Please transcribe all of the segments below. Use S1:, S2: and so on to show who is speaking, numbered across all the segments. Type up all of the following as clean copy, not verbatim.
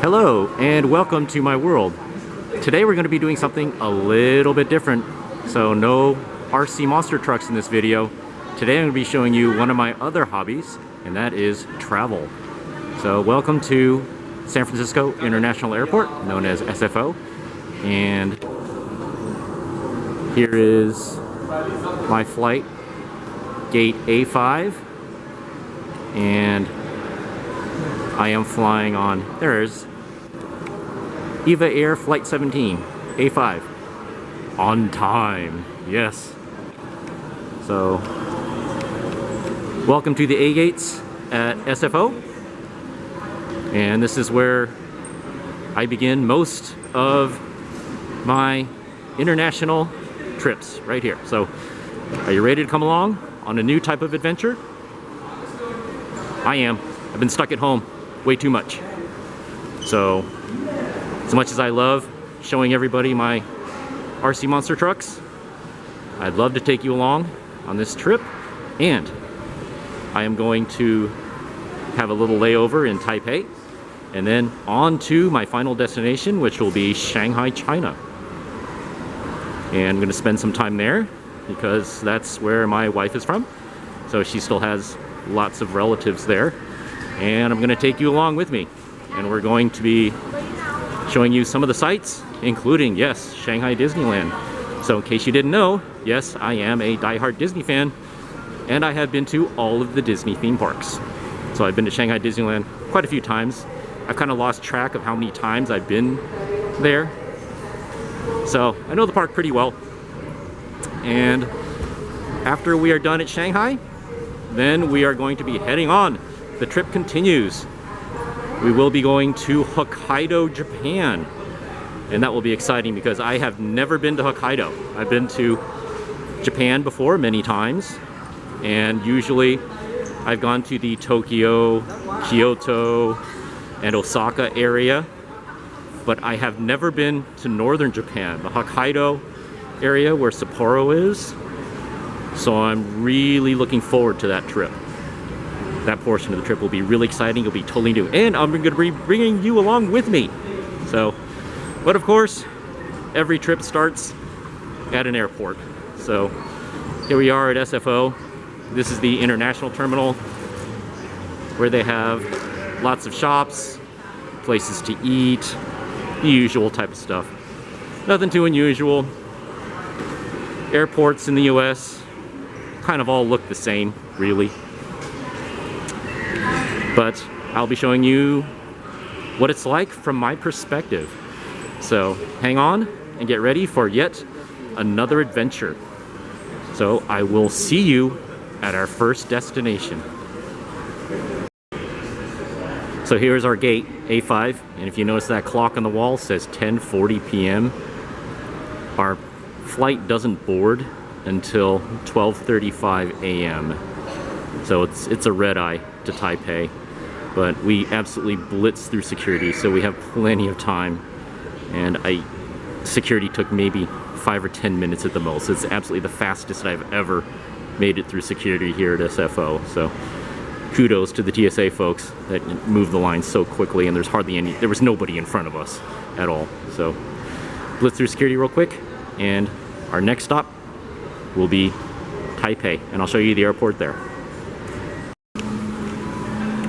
S1: Hello and welcome to my world. Today we're going to be doing something a little bit different. So no RC monster trucks in this video. Today I'm going to be showing you one of my other hobbies, and that is travel. So welcome to San Francisco International Airport, known as SFO. And here is my flight, gate A5. And I am flying on, there's EVA Air Flight 17, A5. On time, yes. So, welcome to the A gates at SFO. And this is where I begin most of my international trips, right here. So, are you ready to come along on a new type of adventure? I am. I've been stuck at home way too much. So, as much as I love showing everybody my RC monster trucks, I'd love to take you along on this trip, and I am going to have a little layover in Taipei and then on to my final destination, which will be Shanghai, China. And I'm going to spend some time there because that's where my wife is from, so she still has lots of relatives there, and I'm going to take you along with me, and we're going to be showing you some of the sights, including, yes, Shanghai Disneyland. So in case you didn't know, yes, I am a diehard Disney fan, and I have been to all of the Disney theme parks. So I've been to Shanghai Disneyland quite a few times. I've kind of lost track of how many times I've been there. So I know the park pretty well. And after we are done at Shanghai, then we are going to be heading on. The trip continues. We will be going to Hokkaido, Japan. And that will be exciting because I have never been to Hokkaido. I've been to Japan before many times, and usually I've gone to the Tokyo, Kyoto, and Osaka area, but I have never been to northern Japan, the Hokkaido area where Sapporo is. So I'm really looking forward to that trip. That portion of the trip will be really exciting. It'll be totally new, and I'm going to be bringing you along with me. So, but of course, every trip starts at an airport. So here we are at SFO. This is the international terminal where they have lots of shops, places to eat, the usual type of stuff. Nothing too unusual. Airports in the US kind of all look the same, really. But I'll be showing you what it's like from my perspective. So hang on and get ready for yet another adventure. So I will see you at our first destination. So here's our gate, A5, and if you notice that clock on the wall says 10:40 p.m. Our flight doesn't board until 12:35 a.m. So it's a red eye to Taipei. But we absolutely blitz through security, so we have plenty of time. And security took maybe 5 or 10 minutes at the most. It's absolutely the fastest I've ever made it through security here at SFO. So kudos to the TSA folks that moved the line so quickly, and there was nobody in front of us at all. So blitz through security real quick, and our next stop will be Taipei, and I'll show you the airport there.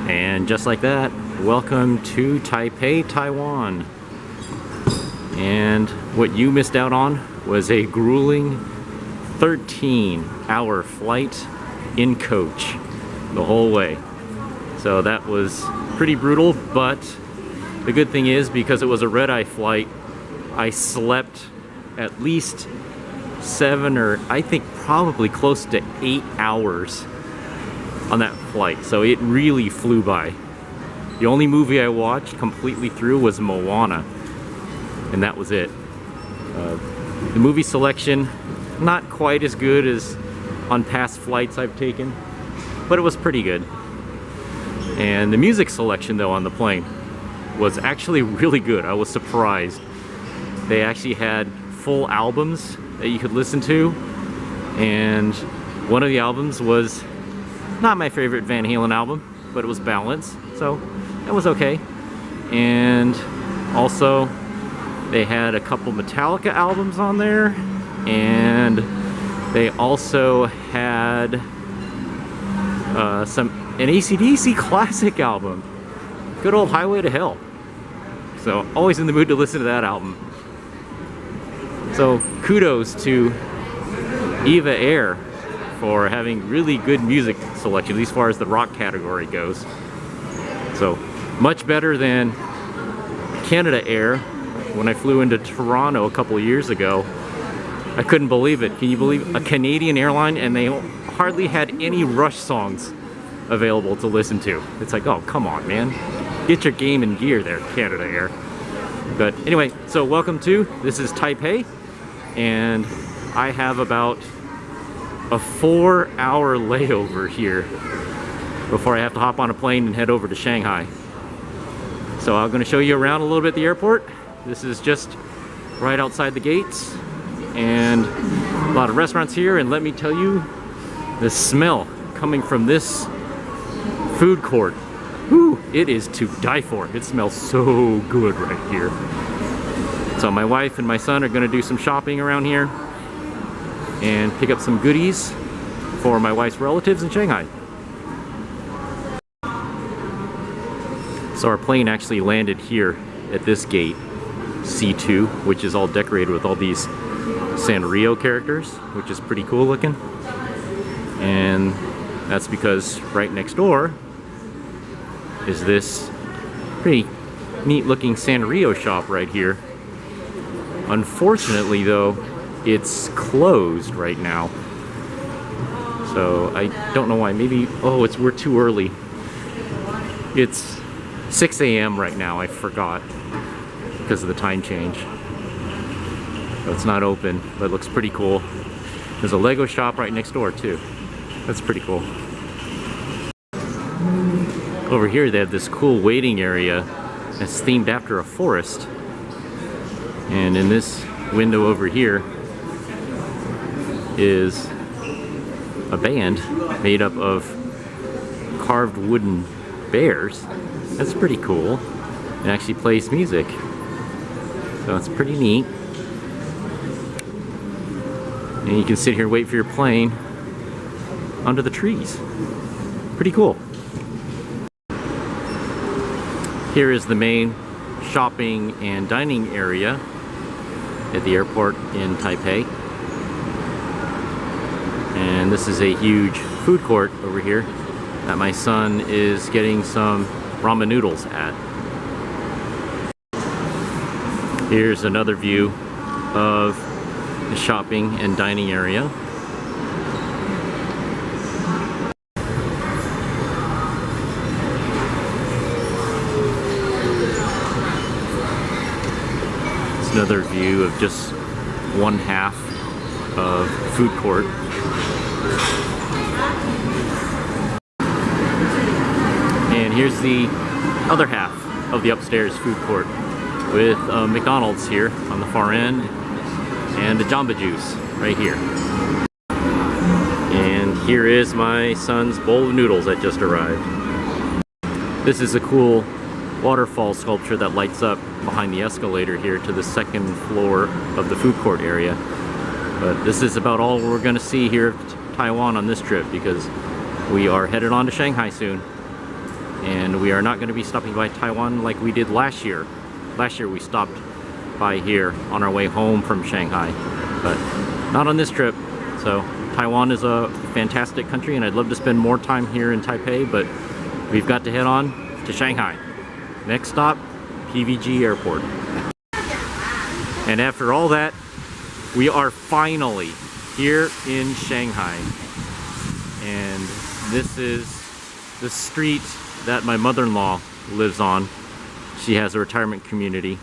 S1: And just like that, welcome to Taipei, Taiwan. And what you missed out on was a grueling 13-hour flight in coach the whole way. So that was pretty brutal, but the good thing is, because it was a red-eye flight, I slept at least 7 or I think probably close to 8 hours on that flight, so it really flew by. The only movie I watched completely through was Moana, and that was it. The movie selection, not quite as good as on past flights I've taken, but it was pretty good. And the music selection, though, on the plane was actually really good. I was surprised. They actually had full albums that you could listen to, and one of the albums was not my favorite Van Halen album, but it was balanced, so it was okay. and also they had a couple Metallica albums on there, and they also had an AC/DC classic album, good old Highway to Hell. So always in the mood to listen to that album. So kudos to Eva Air for having really good music selection, at least as far as the rock category goes. So much better than Canada Air. When I flew into Toronto a couple of years ago, I couldn't believe it. Can you believe a Canadian airline, and they hardly had any Rush songs available to listen to? It's like, oh, come on, man. Get your game in gear there, Canada Air. But anyway, so welcome to, this is Taipei, and I have about a 4-hour layover here before I have to hop on a plane and head over to Shanghai. So I'm going to show you around a little bit at the airport. This is just right outside the gates, and a lot of restaurants here, and let me tell you, the smell coming from this food court, whew, it is to die for. It smells so good right here. So my wife and my son are going to do some shopping around here and pick up some goodies for my wife's relatives in Shanghai. So our plane actually landed here at this gate, C2, which is all decorated with all these Sanrio characters, which is pretty cool looking. And that's because right next door is this pretty neat looking Sanrio shop right here. Unfortunately though, it's closed right now. So I don't know why. Maybe, oh, we're too early. It's 6 a.m. right now, I forgot, because of the time change. So it's not open, but it looks pretty cool. There's a Lego shop right next door too. That's pretty cool. Over here they have this cool waiting area that's themed after a forest. And in this window over here is a band made up of carved wooden bears. That's pretty cool. It actually plays music. So it's pretty neat. And you can sit here and wait for your plane under the trees. Pretty cool. Here is the main shopping and dining area at the airport in Taipei. And this is a huge food court over here that my son is getting some ramen noodles at. Here's another view of the shopping and dining area. It's another view of just one half of food court. And here's the other half of the upstairs food court with McDonald's here on the far end and the Jamba Juice right here. And here is my son's bowl of noodles that just arrived. This is a cool waterfall sculpture that lights up behind the escalator here to the second floor of the food court area. But this is about all we're going to see here at Taiwan on this trip, because we are headed on to Shanghai soon. And we are not going to be stopping by Taiwan like we did last year. Last year we stopped by here on our way home from Shanghai, but not on this trip. So Taiwan is a fantastic country, and I'd love to spend more time here in Taipei, but we've got to head on to Shanghai. Next stop, PVG Airport. And after all that, we are finally here in Shanghai. And this is the street that my mother-in-law lives on. She has a retirement community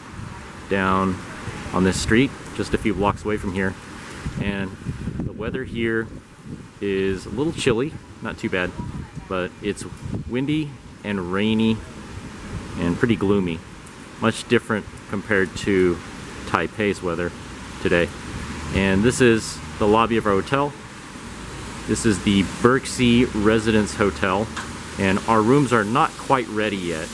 S1: down on this street, just a few blocks away from here. And the weather here is a little chilly, not too bad, but it's windy and rainy and pretty gloomy. Much different compared to Taipei's weather today. And this is the lobby of our hotel. This is the Puxi Residence Hotel, and our rooms are not quite ready yet.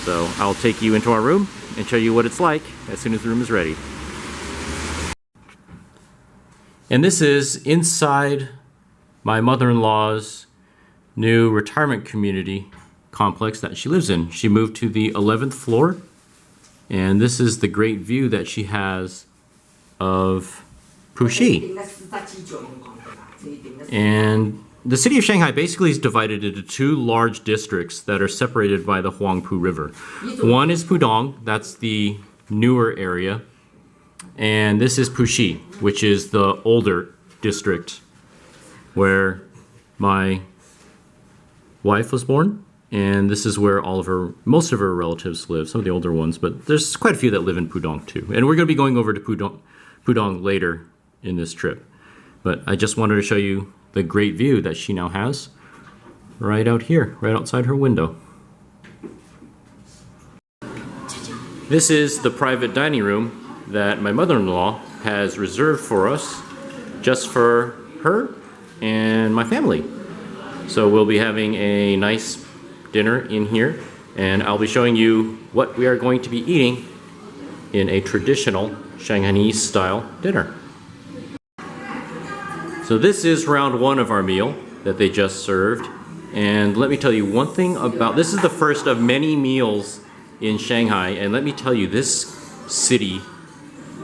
S1: So I'll take you into our room and show you what it's like as soon as the room is ready. And this is inside my mother-in-law's new retirement community complex that she lives in. She moved to the 11th floor, and this is the great view that she has of Puxi. And the city of Shanghai basically is divided into two large districts that are separated by the Huangpu River. One is Pudong, that's the newer area, and this is Puxi, which is the older district where my wife was born, and this is where most of her relatives live, some of the older ones, but there's quite a few that live in Pudong too. And we're going to be going over to Pudong later in this trip. But I just wanted to show you the great view that she now has right out here, right outside her window. This is the private dining room that my mother-in-law has reserved for us just for her and my family. So we'll be having a nice dinner in here, and I'll be showing you what we are going to be eating in a traditional Shanghainese style dinner. So this is round one of our meal that they just served, and let me tell you one thing about this. Is the first of many meals in Shanghai, and let me tell you, this city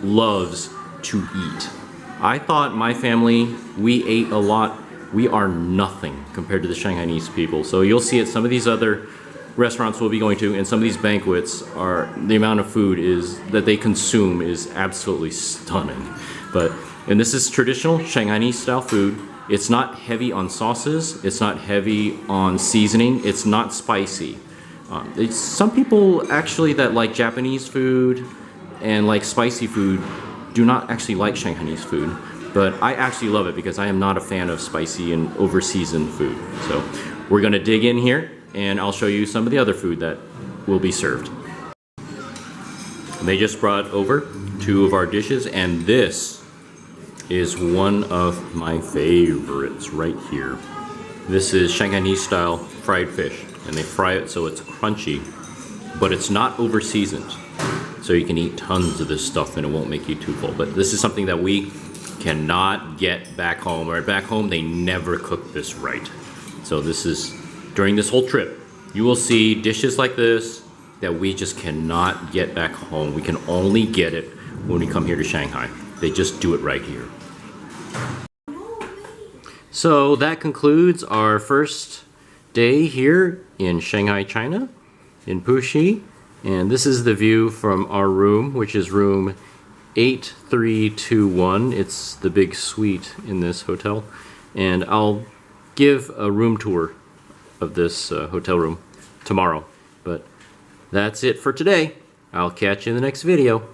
S1: loves to eat. I thought my family, we ate a lot. We are nothing compared to the Shanghainese people. So you'll see at some of these other restaurants we'll be going to, and some of these banquets, the amount of food that they consume is absolutely stunning. And this is traditional Shanghainese style food. It's not heavy on sauces. It's not heavy on seasoning. It's not spicy. Some people actually that like Japanese food and like spicy food do not actually like Shanghainese food. But I actually love it because I am not a fan of spicy and over-seasoned food. So we're gonna dig in here and I'll show you some of the other food that will be served. They just brought over two of our dishes, and this is one of my favorites right here. This is Shanghainese style fried fish, and they fry it so it's crunchy, but it's not over-seasoned. So you can eat tons of this stuff and it won't make you too full. But this is something that we cannot get back home. Or back home, they never cook this right. So this is, during this whole trip, you will see dishes like this that we just cannot get back home. We can only get it when we come here to Shanghai. They just do it right here. So that concludes our first day here in Shanghai, China, in Puxi. And this is the view from our room, which is room 8321. It's the big suite in this hotel. And I'll give a room tour of this hotel room tomorrow. But that's it for today. I'll catch you in the next video.